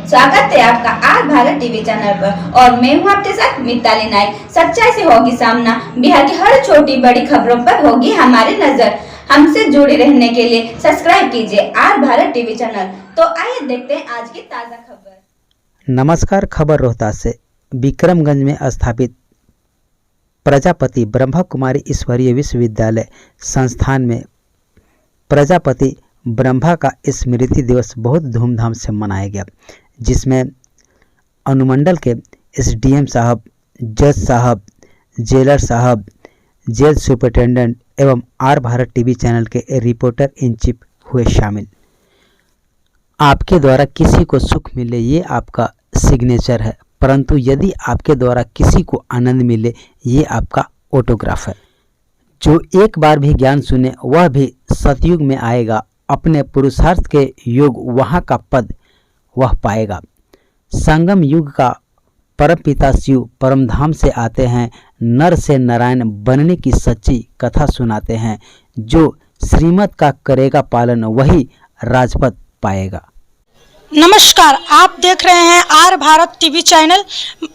स्वागत है आपका आर भारत टीवी चैनल पर और मैं हूं आपके साथ मिताली नायक। सच्चाई से होगी सामना, बिहार की हर छोटी बड़ी खबरों पर होगी हमारी नजर। हमसे जुड़े रहने के लिए सब्सक्राइब कीजिए आर भारत टीवी चैनल। तो आइए देखते हैं आज की ताजा खबर। नमस्कार, खबर रोहतास से। विक्रमगंज में स्थापित प्रजापति ब्रह्मा कुमारी ईश्वरीय विश्वविद्यालय संस्थान में प्रजापति ब्रह्मा का स्मृति दिवस बहुत धूमधाम से मनाया गया, जिसमें अनुमंडल के एसडीएम साहब, जज साहब, जेलर साहब, जेल सुपरिटेंडेंट एवं आर भारत टीवी चैनल के रिपोर्टर इन चीफ हुए शामिल। आपके द्वारा किसी को सुख मिले ये आपका सिग्नेचर है, परंतु यदि आपके द्वारा किसी को आनंद मिले ये आपका ऑटोग्राफ है। जो एक बार भी ज्ञान सुने वह भी सतयुग में आएगा, अपने पुरुषार्थ के योग वहाँ का पद वह पाएगा। संगम युग का परम पिता शिव परमधाम से आते हैं, नर से नारायण बनने की सच्ची कथा सुनाते हैं। जो श्रीमत का करेगा पालन वही राजपद पाएगा। नमस्कार, आप देख रहे हैं आर भारत टीवी चैनल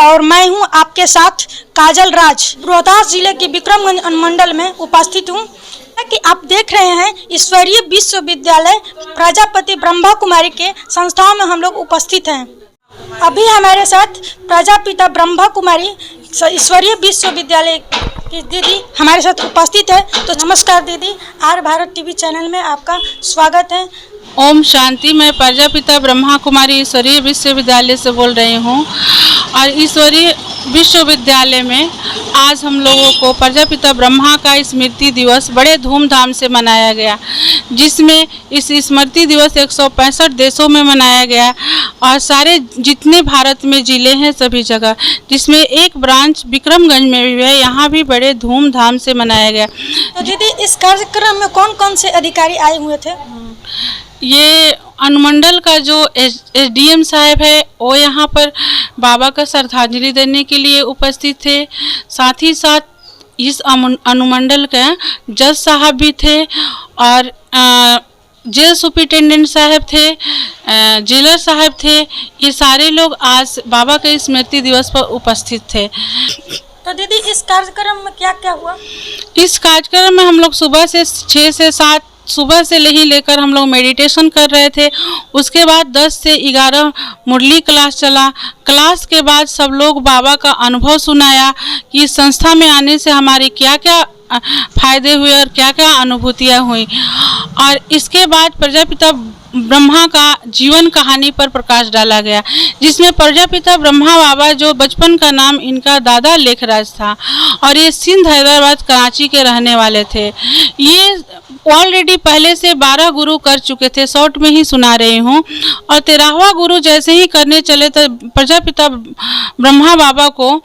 और मैं हूं आपके साथ काजल राज। रोहतास जिले के विक्रमगंज अनुमंडल में उपस्थित हूं कि आप देख रहे हैं ईश्वरीय विश्वविद्यालय प्रजापति ब्रह्मा कुमारी के संस्थाओं में हम लोग उपस्थित हैं। अभी हमारे साथ प्रजापिता ब्रह्मा कुमारी ईश्वरीय विश्वविद्यालय की दीदी हमारे साथ उपस्थित है। तो नमस्कार दीदी, आर भारत टीवी चैनल में आपका स्वागत है। ओम शांति। मैं प्रजापिता ब्रह्मा कुमारी ईश्वरीय विश्वविद्यालय से बोल रही हूँ और ईश्वरीय विश्वविद्यालय में आज हम लोगों को प्रजापिता ब्रह्मा का स्मृति दिवस बड़े धूमधाम से मनाया गया, जिसमें इस स्मृति दिवस 165 देशों में मनाया गया और सारे जितने भारत में ज़िले हैं सभी जगह, जिसमें एक ब्रांच विक्रमगंज में भी है, यहाँ भी बड़े धूमधाम से मनाया गया। तो दीदी, इस कार्यक्रम में कौन कौन से अधिकारी आए हुए थे? ये अनुमंडल का जो एसडीएम साहब है वो यहाँ पर बाबा का श्रद्धांजलि देने के लिए उपस्थित थे। साथ ही साथ इस अनुमंडल के जज साहब भी थे और जेल सुपरिटेंडेंट साहब थे, जेलर साहब थे। ये सारे लोग आज बाबा के स्मृति दिवस पर उपस्थित थे। तो दीदी, इस कार्यक्रम में क्या क्या हुआ? इस कार्यक्रम में हम लोग सुबह से 6 से 7 सुबह से ही लेकर हम लोग मेडिटेशन कर रहे थे। उसके बाद 10 से 11 मुरली क्लास चला। क्लास के बाद सब लोग बाबा का अनुभव सुनाया कि इस संस्था में आने से हमारी क्या क्या फायदे हुए और क्या क्या अनुभूतियाँ हुई। और इसके बाद प्रजापिता ब्रह्मा का जीवन कहानी पर प्रकाश डाला गया, जिसमें प्रजापिता ब्रह्मा बाबा जो बचपन का नाम इनका दादा लेखराज था और ये सिंध, हैदराबाद, कराची के रहने वाले थे। ये ऑलरेडी पहले से 12 गुरु कर चुके थे, शॉर्ट में ही सुना रही हूँ। और 13वां गुरु जैसे ही करने चले तो प्रजापिता ब्रह्मा बाबा को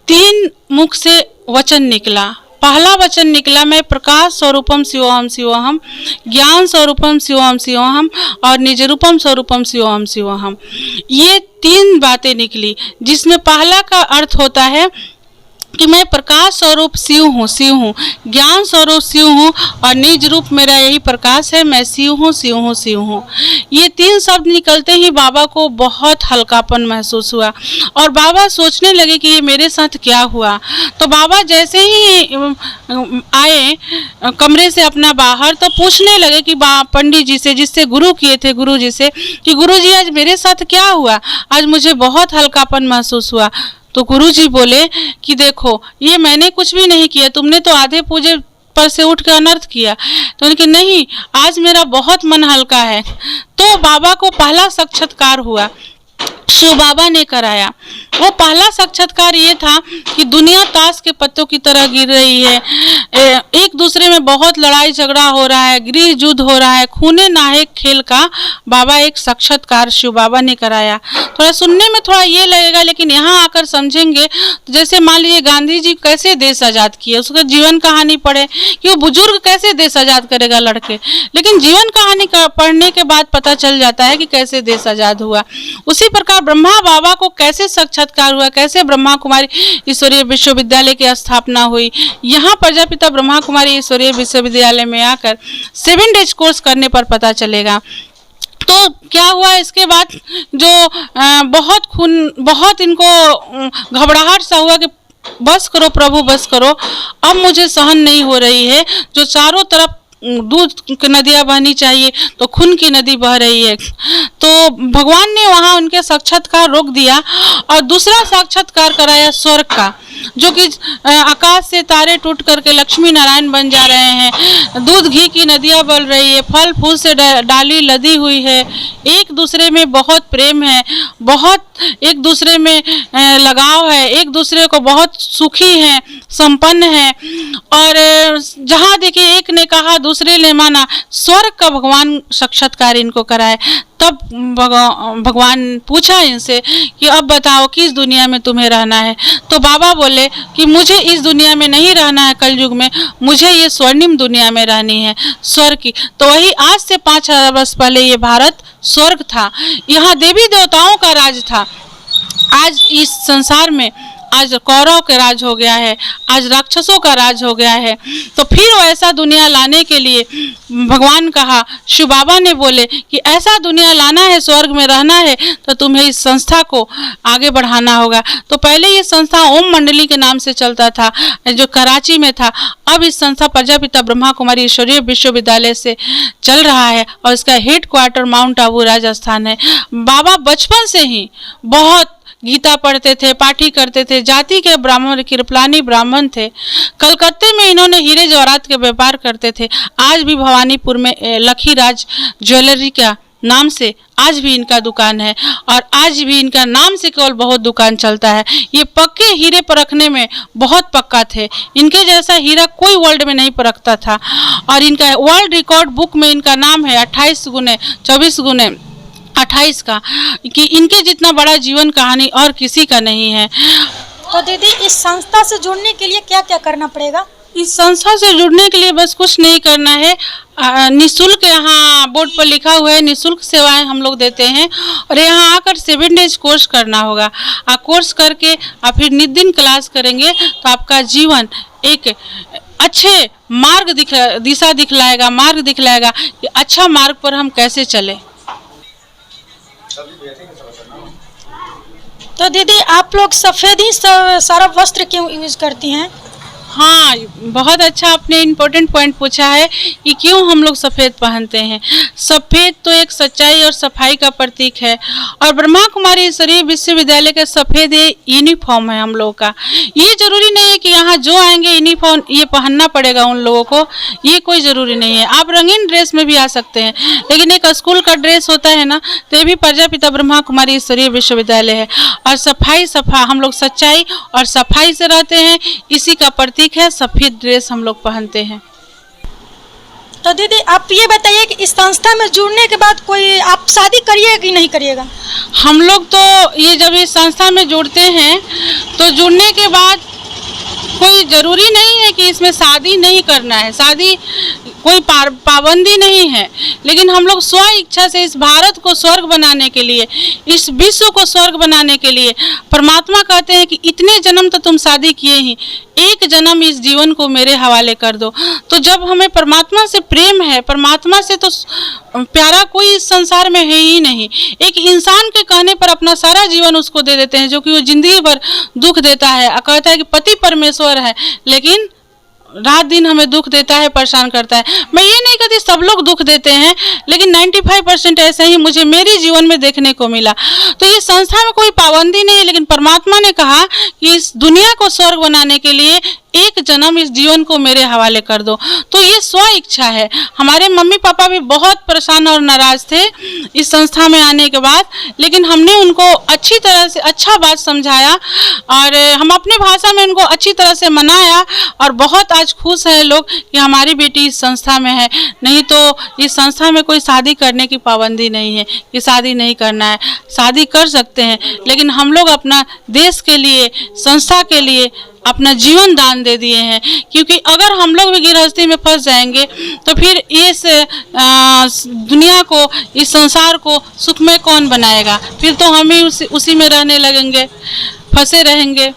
3 मुख से वचन निकला। पहला वचन निकला, मैं प्रकाश स्वरूपम शिवोहम शिवोहम, ज्ञान स्वरूपम शिवोहम शिवोहम और निज रूपम स्वरूपम शिवोहम शिवोहम। ये 3 बातें निकली, जिसमें पहला का अर्थ होता है कि मैं प्रकाश स्वरूप शिव हूँ, ज्ञान स्वरूप शिव हूँ और निज रूप मेरा यही प्रकाश है, मैं शिव हूँ, शिव हूँ, शिव हूँ। ये 3 शब्द निकलते ही बाबा को बहुत हल्कापन महसूस हुआ और बाबा सोचने लगे कि ये मेरे साथ क्या हुआ। तो बाबा जैसे ही आए कमरे से अपना बाहर, तो पूछने लगे कि पंडित जी से, जिससे गुरु किए थे, गुरु जी से, कि गुरु जी आज मेरे साथ क्या हुआ, आज मुझे बहुत हल्कापन महसूस हुआ। तो गुरुजी बोले कि देखो, ये मैंने कुछ भी नहीं किया, तुमने तो आधे पूजे पर से उठ कर अनर्थ किया। तो उनके नहीं, आज मेरा बहुत मन हल्का है। तो बाबा को पहला साक्षात्कार हुआ, शिव बाबा ने कराया। वो पहला साक्षात्कार ये था कि दुनिया ताश के पत्तों की तरह गिर रही है, एक दूसरे में बहुत लड़ाई झगड़ा हो रहा है, गृह युद्ध हो रहा है, खूने नाहक खेल का बाबा एक साक्षात्कार शिव बाबा ने कराया। थोड़ा सुनने में थोड़ा ये लगेगा, लेकिन यहाँ आकर समझेंगे तो जैसे मान लीजिए गांधी जी कैसे देश आज़ाद किए, उसका जीवन कहानी पढ़े कि वो बुजुर्ग कैसे देश आज़ाद करेगा लड़के, लेकिन जीवन कहानी पढ़ने के बाद पता चल जाता है कि कैसे देश आज़ाद हुआ। उसी प्रकार ब्रह्मा बाबा को कैसे साक्षात्कार हुआ, कैसे ब्रह्मा कुमारी ईश्वरीय विश्वविद्यालय की स्थापना हुई। यहाँ प्रजापिता ब्रह्मा कुमारी ईश्वरीय विश्वविद्यालय में आकर 7 डेज कोर्स करने पर पता चलेगा। तो क्या हुआ इसके बाद जो बहुत इनको घबराहट सा हुआ कि बस करो प्रभु बस करो, अब मुझे सहन नहीं हो रही है। जो चारों तरफ दूध की नदियां बहनी चाहिए तो खून की नदी बह रही है। तो भगवान ने वहां उनके साक्षात्कार रोक दिया और दूसरा साक्षात्कार कराया स्वर्ग का, जो कि आकाश से तारे टूट करके लक्ष्मी नारायण बन जा रहे हैं, दूध घी की नदियां बल रही है, फल फूल से डाली लदी हुई है, एक दूसरे में बहुत प्रेम है, बहुत एक दूसरे में लगाव है, एक दूसरे को बहुत सुखी है, संपन्न है। और जहाँ देखिए एक ने कहा दूसरे ने माना, स्वर्ग का भगवान साक्षात्कार इनको कराए। तब भगवान पूछा इनसे कि अब बताओ किस दुनिया में तुम्हें रहना है। तो बाबा बोले कि मुझे इस दुनिया में नहीं रहना है कलयुग में, मुझे ये स्वर्णिम दुनिया में रहनी है, स्वर्ग की। तो वही आज से 5000 वर्ष पहले ये भारत स्वर्ग था, यहाँ देवी देवताओं का राज था। आज इस संसार में आज कौरव का राज हो गया है, आज राक्षसों का राज हो गया है। तो फिर ऐसा दुनिया लाने के लिए भगवान कहा, शिव बाबा ने बोले कि ऐसा दुनिया लाना है, स्वर्ग में रहना है, तो तुम्हें इस संस्था को आगे बढ़ाना होगा। तो पहले ये संस्था ओम मंडली के नाम से चलता था, जो कराची में था। अब इस संस्था प्रजापिता ब्रह्मा कुमारी ईश्वरीय विश्वविद्यालय से चल रहा है और इसका head quarter mount Abu Rajasthan है। बाबा बचपन से ही बहुत गीता पढ़ते थे, पाठी करते थे, जाति के ब्राह्मण कृपलानी ब्राह्मण थे। कलकत्ते में इन्होंने हीरे जवाहरात के व्यापार करते थे। आज भी भवानीपुर में लखीराज ज्वेलरी का नाम से आज भी इनका दुकान है और आज भी इनका नाम से केवल बहुत दुकान चलता है। ये पक्के हीरे परखने में बहुत पक्का थे, इनके जैसा हीरा कोई वर्ल्ड में नहीं परखता था। और इनका वर्ल्ड रिकॉर्ड बुक में इनका नाम है 28 गुने 24 गुने 28 का, कि इनके जितना बड़ा जीवन कहानी और किसी का नहीं है। तो दीदी इस संस्था से जुड़ने के लिए क्या क्या करना पड़ेगा? इस संस्था से जुड़ने के लिए बस कुछ नहीं करना है, निःशुल्क यहाँ बोर्ड पर लिखा हुआ है, निःशुल्क सेवाएं हम लोग देते हैं। और यहाँ आकर 7 डेज कोर्स करना होगा। कोर्स करके फिर नित क्लास करेंगे तो आपका जीवन एक अच्छे दिशा दिखलाएगा, मार्ग दिखलाएगा कि अच्छा मार्ग पर हम कैसे चले। तो दीदी आप लोग सफ़ेद ही सारा वस्त्र क्यों यूज करती हैं? हाँ, बहुत अच्छा आपने इम्पोर्टेंट पॉइंट पूछा है कि क्यों हम लोग सफ़ेद पहनते हैं। सफ़ेद तो एक सच्चाई और सफाई का प्रतीक है और ब्रह्मा कुमारी ईश्वरीय विश्वविद्यालय का सफ़ेद यूनिफॉर्म है हम लोगों का। ये जरूरी नहीं है कि यहाँ जो आएंगे यूनिफॉर्म ये पहनना पड़ेगा उन लोगों को, ये कोई ज़रूरी नहीं है। आप रंगीन ड्रेस में भी आ सकते हैं, लेकिन एक स्कूल का ड्रेस होता है ना, तो ये भी प्रजापिता ब्रह्मा कुमारी ईश्वरीय विश्वविद्यालय है। और हम लोग सच्चाई और सफाई से रहते हैं, इसी का प्रतीक है सफेद ड्रेस हम लोग पहनते हैं। तो दीदी आप ये बताइए कि इस संस्था में जुड़ने के बाद कोई आप शादी करिएगा कि नहीं करिएगा? हम लोग तो ये जब इस संस्था में जुड़ते हैं तो जुड़ने के बाद कोई ज़रूरी नहीं है कि इसमें शादी नहीं करना है, शादी कोई पाबंदी नहीं है। लेकिन हम लोग स्व इच्छा से इस भारत को स्वर्ग बनाने के लिए, इस विश्व को स्वर्ग बनाने के लिए, परमात्मा कहते हैं कि इतने जन्म तो तुम शादी किए ही, एक जन्म इस जीवन को मेरे हवाले कर दो। तो जब हमें परमात्मा से प्रेम है, परमात्मा से तो प्यारा कोई इस संसार में है ही नहीं। एक इंसान के कहने पर अपना सारा जीवन उसको दे देते हैं, जो कि वो जिंदगी भर दुख देता है, कहता है कि पति परमेश्वर है, लेकिन रात दिन हमें दुख देता है, परेशान करता है। मैं ये नहीं कहती सब लोग दुख देते हैं, लेकिन 95% ऐसे ही मुझे मेरे जीवन में देखने को मिला। तो ये संस्था में कोई पाबंदी नहीं है, लेकिन परमात्मा ने कहा कि इस दुनिया को स्वर्ग बनाने के लिए एक जन्म इस जीवन को मेरे हवाले कर दो। तो ये स्व इच्छा है। हमारे मम्मी पापा भी बहुत परेशान और नाराज थे इस संस्था में आने के बाद, लेकिन हमने उनको अच्छी तरह से अच्छा बात समझाया और हम अपने भाषा में उनको अच्छी तरह से मनाया और बहुत आज खुश हैं लोग कि हमारी बेटी इस संस्था में है। नहीं तो इस संस्था में कोई शादी करने की पाबंदी नहीं है कि शादी नहीं करना है, शादी कर सकते हैं, लेकिन हम लोग अपना देश के लिए, संस्था के लिए अपना जीवन दान दे दिए हैं। क्योंकि अगर हम लोग भी गृहस्थी में फंस जाएंगे तो फिर इस दुनिया को, इस संसार को सुखमय कौन बनाएगा? फिर तो हम ही उसी में रहने लगेंगे, फंसे रहेंगे।